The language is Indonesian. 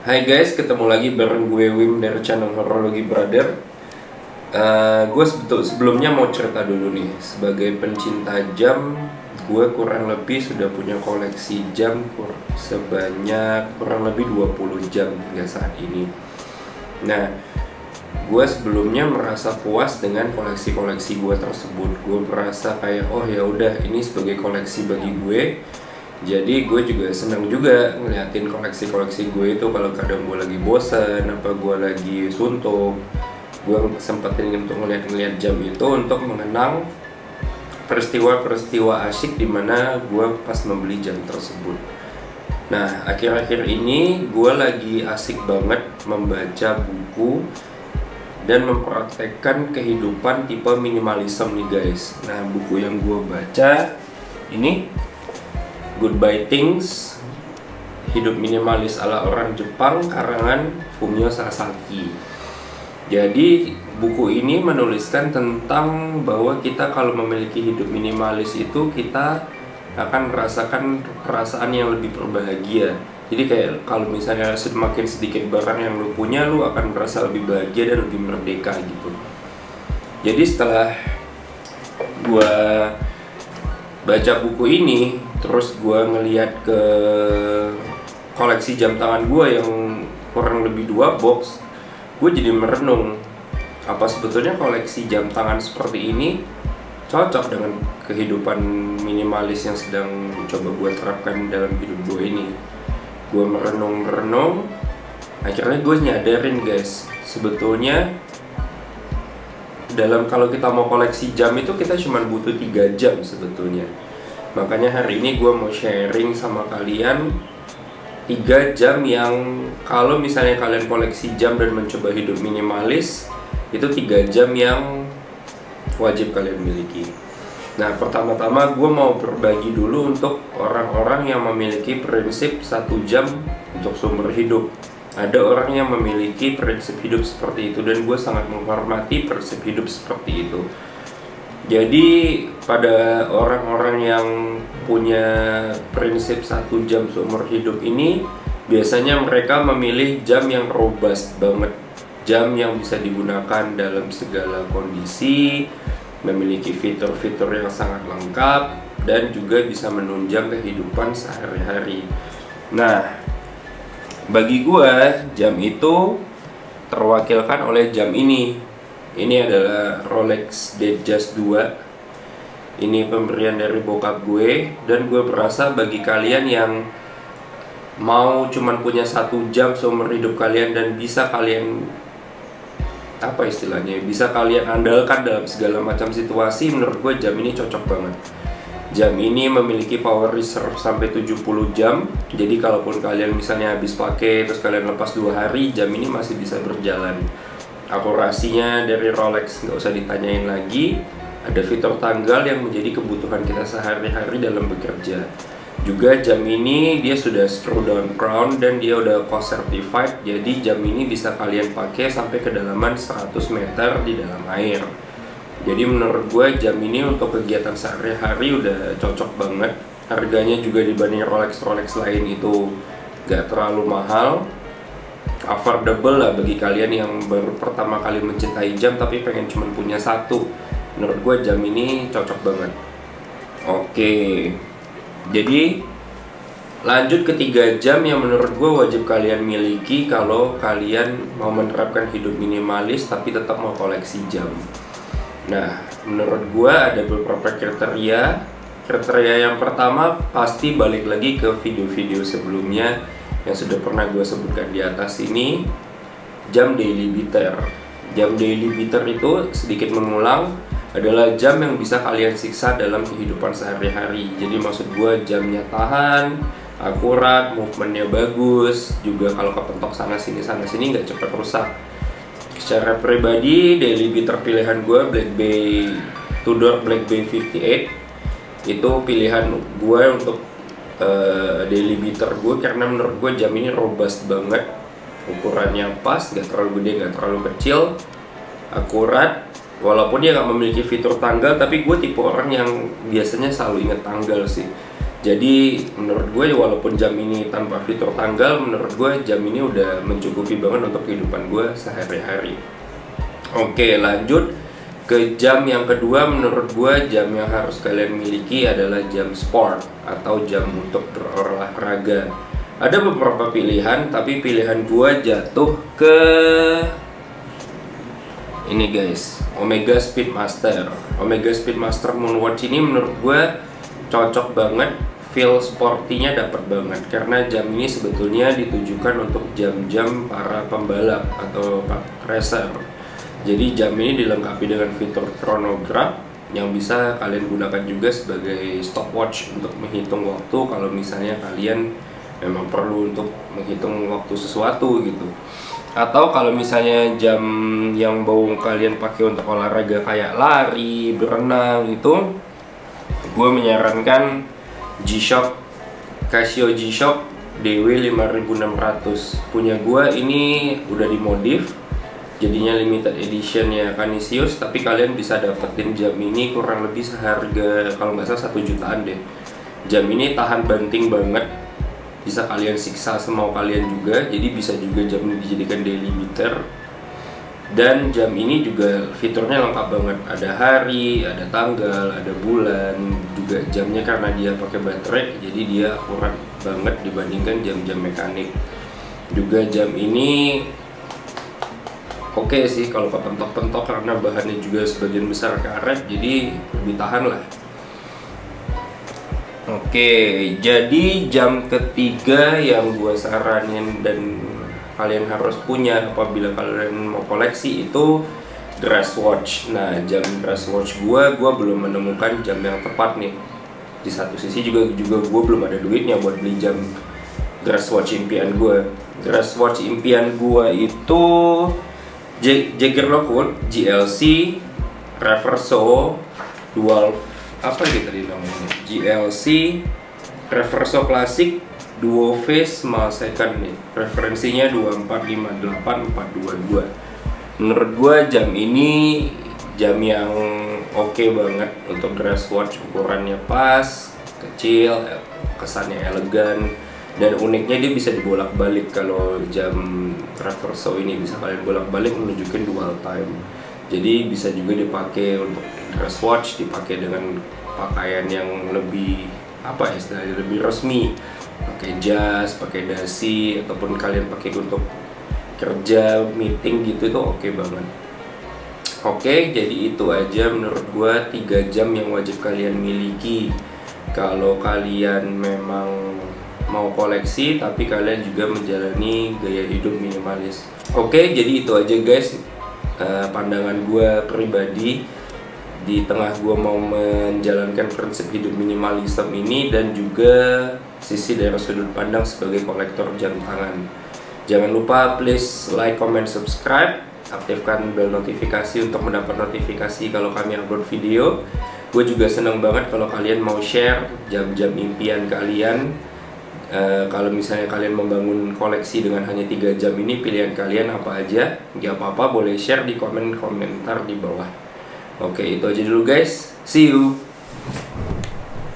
Hai guys, ketemu lagi bareng gue Wim dari channel Horologi Brother. Gue sebelumnya mau cerita dulu nih. Sebagai pencinta jam, gue kurang lebih sudah punya koleksi jam sebanyak kurang lebih 20 jam hingga saat ini. Nah, gue sebelumnya merasa puas dengan koleksi-koleksi gue tersebut. Gue merasa kayak, oh ya udah, ini sebagai koleksi bagi gue. Jadi gue juga senang juga ngeliatin koleksi-koleksi gue itu. Kalau kadang gue lagi bosen, apa gue lagi suntuk, gue sempetin untuk ngeliat-ngeliat jam itu untuk mengenang peristiwa-peristiwa asyik dimana gue pas membeli jam tersebut. Nah, akhir-akhir ini gue lagi asik banget membaca buku dan mempraktekkan kehidupan tipe minimalism nih guys. Nah, buku yang gue baca ini Goodbye Things, Hidup Minimalis ala Orang Jepang, karangan Fumio Sasaki. Jadi buku ini menuliskan tentang bahwa kita kalau memiliki hidup minimalis itu kita akan merasakan perasaan yang lebih berbahagia. Jadi kayak kalau misalnya semakin sedikit barang yang lu punya, lu akan merasa lebih bahagia dan lebih merdeka gitu. Jadi setelah gua baca buku ini, terus gue ngeliat ke koleksi jam tangan gue yang kurang lebih 2 box, gue jadi merenung apa sebetulnya koleksi jam tangan seperti ini cocok dengan kehidupan minimalis yang sedang coba gue terapkan dalam hidup gue ini. Gue merenung, akhirnya gue nyadarin guys, sebetulnya dalam kalau kita mau koleksi jam itu kita cuma butuh 3 jam sebetulnya. Makanya hari ini gue mau sharing sama kalian 3 jam yang kalau misalnya kalian koleksi jam dan mencoba hidup minimalis, itu 3 jam yang wajib kalian miliki. Nah, pertama-tama gue mau berbagi dulu untuk orang-orang yang memiliki prinsip 1 jam untuk sumber hidup. Ada orang yang memiliki prinsip hidup seperti itu dan gue sangat menghormati prinsip hidup seperti itu. Jadi pada orang-orang yang punya prinsip 1 jam seumur hidup ini, biasanya mereka memilih jam yang robust banget, jam yang bisa digunakan dalam segala kondisi, memiliki fitur-fitur yang sangat lengkap, dan juga bisa menunjang kehidupan sehari-hari. Nah, bagi gue jam itu terwakilkan oleh jam ini. Ini adalah Rolex Datejust 2. Ini pemberian dari bokap gue, dan gue berasa bagi kalian yang mau cuman punya 1 jam seumur hidup kalian dan bisa kalian apa istilahnya, bisa kalian andalkan dalam segala macam situasi, menurut gue jam ini cocok banget. Jam ini memiliki power reserve sampai 70 jam. Jadi kalaupun kalian misalnya habis pakai terus kalian lepas 2 hari, jam ini masih bisa berjalan. Akurasinya dari Rolex nggak usah ditanyain lagi. Ada fitur tanggal yang menjadi kebutuhan kita sehari-hari dalam bekerja. Juga jam ini dia sudah screw down crown dan dia udah cost certified. Jadi jam ini bisa kalian pakai sampai kedalaman 100 meter di dalam air. Jadi menurut gue jam ini untuk kegiatan sehari-hari udah cocok banget. Harganya juga dibanding Rolex lain itu gak terlalu mahal, affordable lah bagi kalian yang baru pertama kali mencintai jam tapi pengen cuma punya 1. Menurut gue jam ini cocok banget. Oke, jadi lanjut ke 3 jam yang menurut gue wajib kalian miliki kalau kalian mau menerapkan hidup minimalis tapi tetap mau koleksi jam. Nah, menurut gue ada beberapa kriteria. Kriteria yang pertama pasti balik lagi ke video-video sebelumnya yang sudah pernah gue sebutkan di atas ini. Jam daily beater. Jam daily beater itu sedikit mengulang adalah jam yang bisa kalian siksa dalam kehidupan sehari-hari. Jadi maksud gue jamnya tahan, akurat, movementnya bagus, juga kalau kepentok sana sini nggak cepat rusak. Secara pribadi, daily beater pilihan gue Black Bay Tudor Black Bay 58 itu pilihan gue untuk daily beater gue karena menurut gue jam ini robust banget, ukurannya pas, gak terlalu gede, gak terlalu kecil, akurat. Walaupun dia gak memiliki fitur tanggal, tapi gue tipe orang yang biasanya selalu ingat tanggal sih. Jadi menurut gue walaupun jam ini tanpa fitur tanggal, menurut gue jam ini udah mencukupi banget untuk kehidupan gue sehari-hari. Oke, lanjut ke jam yang kedua. Menurut gue jam yang harus kalian miliki adalah jam sport atau jam untuk berolahraga. Ada beberapa pilihan, tapi pilihan gue jatuh ke ini guys, Omega Speedmaster. Omega Speedmaster Moonwatch ini menurut gue cocok banget, feel sportinya dapat banget karena jam ini sebetulnya ditujukan untuk jam-jam para pembalap atau racer. Jadi jam ini dilengkapi dengan fitur chronograph yang bisa kalian gunakan juga sebagai stopwatch untuk menghitung waktu kalau misalnya kalian memang perlu untuk menghitung waktu sesuatu gitu. Atau kalau misalnya jam yang mau kalian pakai untuk olahraga kayak lari, berenang itu, gue menyarankan G-Shock, Casio G-Shock DW5600. Punya gue ini udah dimodif, jadinya limited edition ya Canisius, tapi kalian bisa dapetin jam ini kurang lebih seharga kalau nggak salah 1 jutaan deh. Jam ini tahan banting banget, bisa kalian siksa semau kalian juga, jadi bisa juga jam ini dijadikan daily beater. Dan jam ini juga fiturnya lengkap banget, ada hari, ada tanggal, ada bulan, juga jamnya karena dia pakai baterai jadi dia akurat banget dibandingkan jam-jam mekanik. Juga jam ini oke sih kalau kepentok-pentok karena bahannya juga sebagian besar karet, jadi lebih tahan lah. Oke, jadi jam ketiga yang gue saranin dan kalian harus punya apabila kalian mau koleksi itu dress watch. Nah, jam dress watch gue belum menemukan jam yang tepat nih. Di satu sisi juga gue belum ada duitnya buat beli jam dress watch impian gue. Dress watch impian gue itu Jaeger LeCoultre GLC Reverso Dual apa gitu tadi namanya, GLC Reverso Classic Duo Phase Small Second nih. Referensinya 2458422. Menurut gua jam ini jam yang oke banget untuk dress watch, ukurannya pas, kecil, kesannya elegan, dan uniknya dia bisa dibolak-balik. Kalau jam Reverso ini bisa kalian bolak-balik menunjukin dual time. Jadi bisa juga dipakai untuk dress watch, dipakai dengan pakaian yang lebih apa ya istilahnya, lebih resmi, pakai jas, pakai dasi, ataupun kalian pakai untuk kerja, meeting gitu, itu oke banget. Oke, jadi itu aja menurut gua 3 jam yang wajib kalian miliki kalau kalian memang mau koleksi tapi kalian juga menjalani gaya hidup minimalis. Oke, jadi itu aja guys, pandangan gue pribadi di tengah gue mau menjalankan prinsip hidup minimalisme ini, dan juga sisi dari sudut pandang sebagai kolektor jam tangan. Jangan lupa please like, comment, subscribe, aktifkan bel notifikasi untuk mendapat notifikasi kalau kami upload video. Gue juga seneng banget kalau kalian mau share jam-jam impian kalian. Kalau misalnya kalian membangun koleksi dengan hanya 3 jam ini, pilihan kalian apa aja? Gak apa-apa, boleh share di komentar di bawah. Oke, itu aja dulu guys. See you.